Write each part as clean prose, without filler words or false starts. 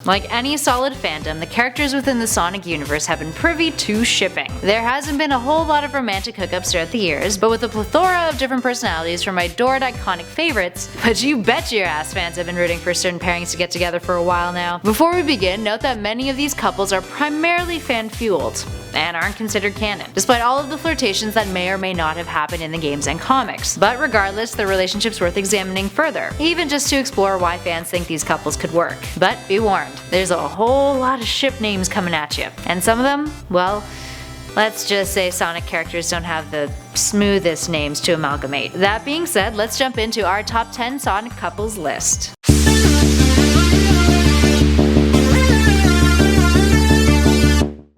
Like any solid fandom, the characters within the Sonic universe have been privy to shipping. There hasn't been a whole lot of romantic hookups throughout the years, but with a plethora of different personalities from my adored iconic favorites, but you bet your ass fans have been rooting for certain pairings to get together for a while now. Before we begin, note that many of these couples are primarily fan-fueled and aren't considered canon, despite all of the flirtations that may or may not have happened in the games and comics. But regardless, the relationship's worth examining further, even just to explore why fans think these couples could work. But be warned, there's a whole lot of ship names coming at you, and some of them, well, let's just say Sonic characters don't have the smoothest names to amalgamate. That being said, let's jump into our top 10 Sonic couples list.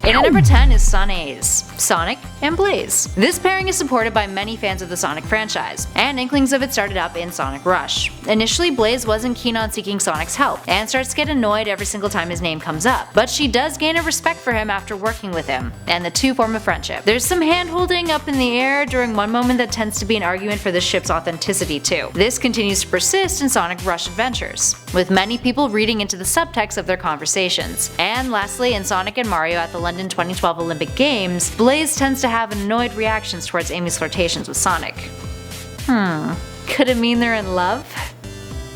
In at number 10 is Sonic and Blaze. This pairing is supported by many fans of the Sonic franchise, and inklings of it started up in Sonic Rush. Initially, Blaze wasn't keen on seeking Sonic's help, and starts to get annoyed every single time his name comes up, but she does gain a respect for him after working with him, and the two form a friendship. There's some hand-holding up in the air during one moment that tends to be an argument for the ship's authenticity too. This continues to persist in Sonic Rush adventures, with many people reading into the subtext of their conversations. And lastly, in Sonic and Mario at the London 2012 Olympic Games, Blaze tends to have annoyed reactions towards Amy's flirtations with Sonic. Could it mean they're in love?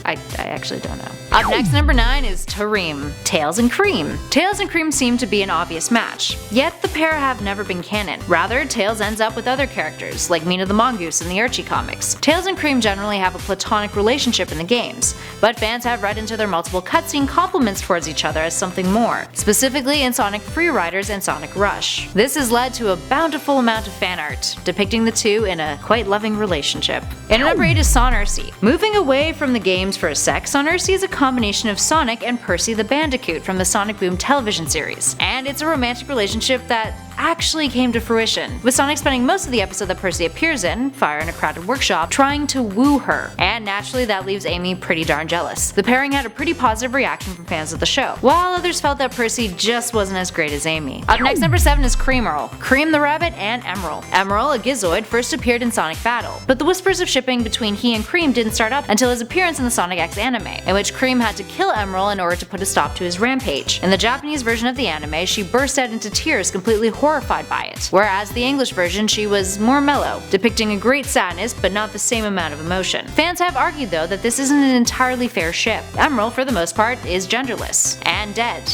I actually don't know. Up next, number 9 is Tails and Cream. Tails and Cream seem to be an obvious match, yet the pair have never been canon. Rather, Tails ends up with other characters, like Mina the Mongoose in the Perci comics. Tails and Cream generally have a platonic relationship in the games, but fans have read into their multiple cutscene compliments towards each other as something more, specifically in Sonic Free Riders and Sonic Rush. This has led to a bountiful amount of fan art, depicting the two in a quite loving relationship. And at number 8 is Sonercy. Moving away from the games for a sec, Sonercy is a combination of Sonic and Perci the Bandicoot from the Sonic Boom television series, and it's a romantic relationship that actually came to fruition, with Sonic spending most of the episode that Perci appears in, Fire in a Crowded Workshop, trying to woo her, and naturally that leaves Amy pretty darn jealous. The pairing had a pretty positive reaction from fans of the show, while others felt that Perci just wasn't as great as Amy. Up next, number 7 is Emerl. Cream the Rabbit and Emerl. Emerl, a Gizoid, first appeared in Sonic Battle, but the whispers of shipping between he and Cream didn't start up until his appearance in the Sonic X anime, in which Cream had to kill Emerl in order to put a stop to his rampage. In the Japanese version of the anime, she burst out into tears, completely horrified by it, whereas the English version she was more mellow, depicting a great sadness but not the same amount of emotion. Fans have argued though that this isn't an entirely fair ship. Emerl, for the most part, is genderless, and dead,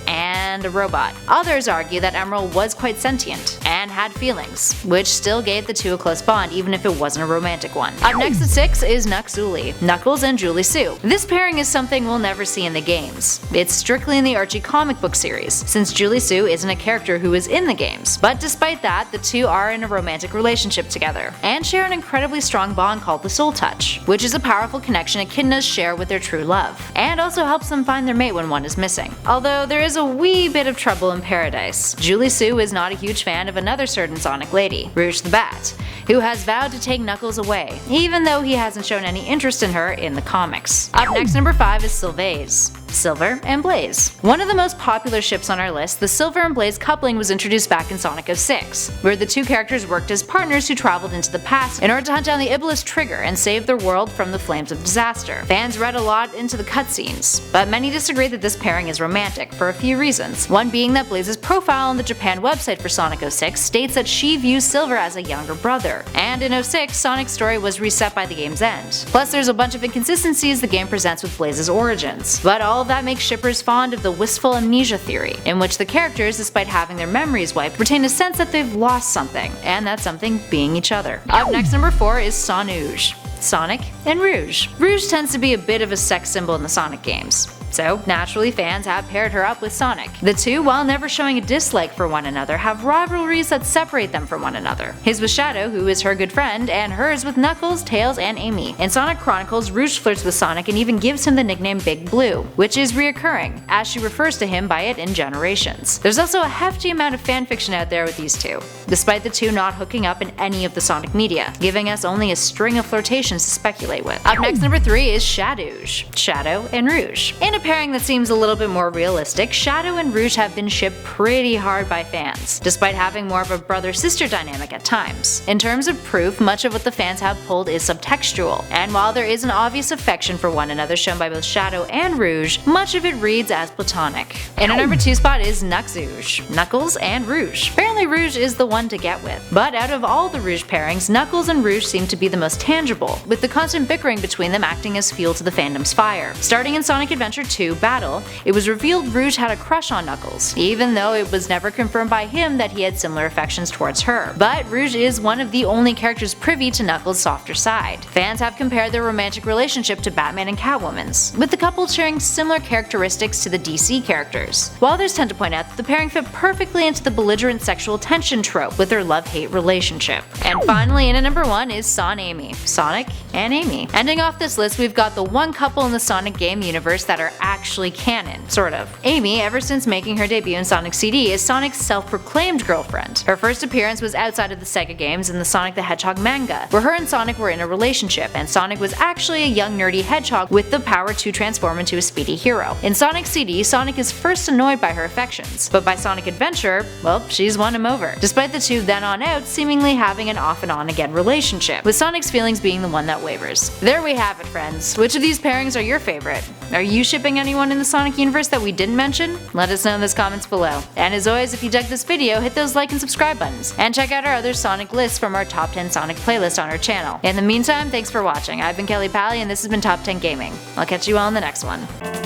and a robot. Others argue that Emerl was quite sentient and had feelings, which still gave the two a close bond even if it wasn't a romantic one. Up next at 6 is Knuckles and Julie Sue. This pairing is something we'll never see in the games. It's strictly in the Perci comic book series, since Julie Sue isn't a character who is in the games. But despite that, the two are in a romantic relationship together, and share an incredibly strong bond called the Soul Touch, which is a powerful connection echidnas share with their true love, and also helps them find their mate when one is missing. Although there is a wee bit of trouble in paradise. Julie Sue is not a huge fan of another certain Sonic lady, Rouge the Bat, who has vowed to take Knuckles away, even though he hasn't shown any interest in her in the comics. Up next, number 5 is Silver and Blaze. One of the most popular ships on our list, the Silver and Blaze coupling was introduced back in Sonic 06, where the two characters worked as partners who traveled into the past in order to hunt down the Iblis Trigger and save their world from the flames of disaster. Fans read a lot into the cutscenes, but many disagree that this pairing is romantic for a few reasons. One being that Blaze's profile on the Japan website for Sonic 06 states that she views Silver as a younger brother, and in 06, Sonic's story was reset by the game's end. Plus, there's a bunch of inconsistencies the game presents with Blaze's origins, but all of that makes shippers fond of the wistful amnesia theory, in which the characters, despite having their memories wiped, retain a sense that they've lost something, and that something being each other. Up next, number 4 is Sonic and Rouge. Rouge tends to be a bit of a sex symbol in the Sonic games, so naturally fans have paired her up with Sonic. The two, while never showing a dislike for one another, have rivalries that separate them from one another. His with Shadow, who is her good friend, and hers with Knuckles, Tails, and Amy. In Sonic Chronicles, Rouge flirts with Sonic and even gives him the nickname Big Blue, which is reoccurring, as she refers to him by it in Generations. There's also a hefty amount of fanfiction out there with these two, despite the two not hooking up in any of the Sonic media, giving us only a string of flirtations to speculate with. Up next, number 3 is Shadow and Rouge. In a pairing that seems a little bit more realistic, Shadow and Rouge have been shipped pretty hard by fans, despite having more of a brother-sister dynamic at times. In terms of proof, much of what the fans have pulled is subtextual, and while there is an obvious affection for one another shown by both Shadow and Rouge, much of it reads as platonic. In our number 2 spot is Knuckles, Knuckles and Rouge. Apparently Rouge is the one to get with. But out of all the Rouge pairings, Knuckles and Rouge seem to be the most tangible, with the constant bickering between them acting as fuel to the fandom's fire. Starting in Sonic Adventure 2 Battle, it was revealed Rouge had a crush on Knuckles, even though it was never confirmed by him that he had similar affections towards her. But Rouge is one of the only characters privy to Knuckles' softer side. Fans have compared their romantic relationship to Batman and Catwoman's, with the couple sharing similar characteristics to the DC characters. While others tend to point out that the pairing fit perfectly into the belligerent sexual tension trope with their love-hate relationship. And finally, in at number 1 is Amy, Sonic and Amy. Ending off this list, we've got the one couple in the Sonic game universe that are actually canon, sort of. Amy, ever since making her debut in Sonic CD, is Sonic's self-proclaimed girlfriend. Her first appearance was outside of the Sega games in the Sonic the Hedgehog manga, where her and Sonic were in a relationship, and Sonic was actually a young nerdy hedgehog with the power to transform into a speedy hero. In Sonic CD, Sonic is first annoyed by her affections, but by Sonic Adventure, well, she's won him over, despite the two then on out seemingly having an off and on again relationship, with Sonic's feelings being the one that wavers. There we have it, friends. Which of these pairings are your favorite? Are you shipping anyone in the Sonic universe that we didn't mention? Let us know in the comments below. And as always, if you dug this video, hit those like and subscribe buttons, and check out our other Sonic lists from our top 10 Sonic playlist on our channel. In the meantime, thanks for watching. I've been Kelly Pally, and this has been Top 10 Gaming. I'll catch you all in the next one.